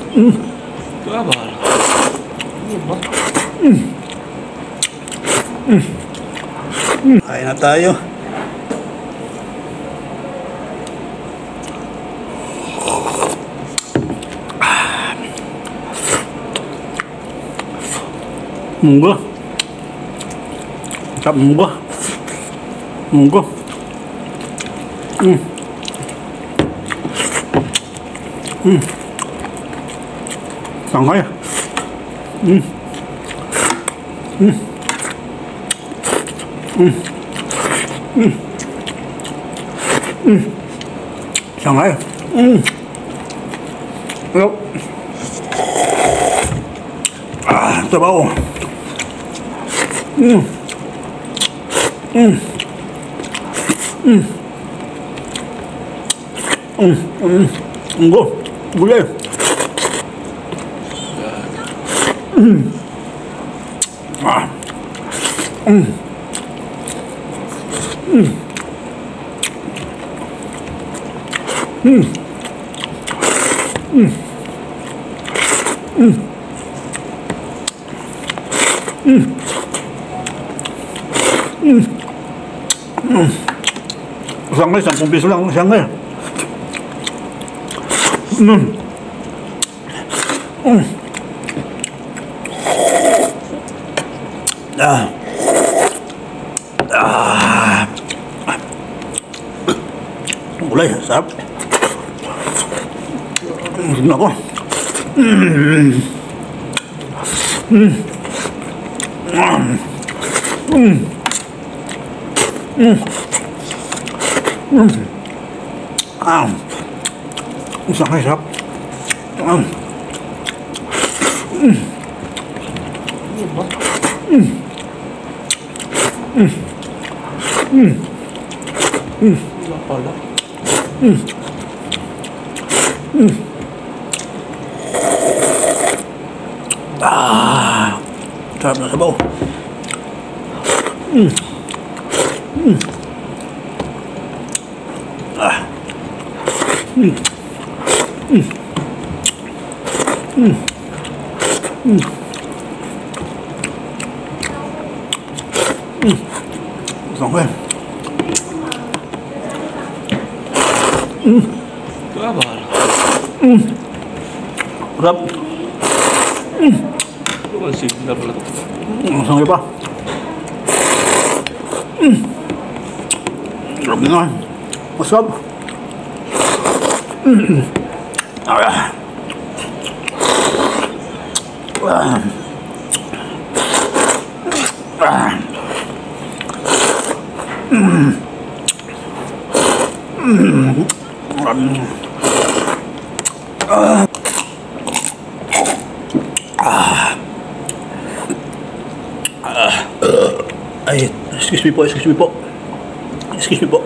Kabar. Kain na tayo. Munggo. Sarap munggo. Munggo. Shanghai. Shanghai. Yuk. Sabaw. Munggo. Boleh. Shanghai 10 piso lang Shanghai. Mulai sarap. Tingnan ako. Shanghai sarap. Pala. Sarap na sabaw. Shanghai. Kabar. Sarap. Masih tidak pala. Shanghai pa. Sarap din naman. Masarap. Ay, excuse me po, excuse me po. Excuse me po.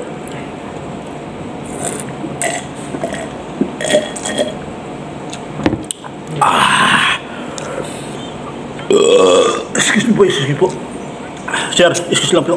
Excuse me po, excuse me po. Sir, excuse lang po.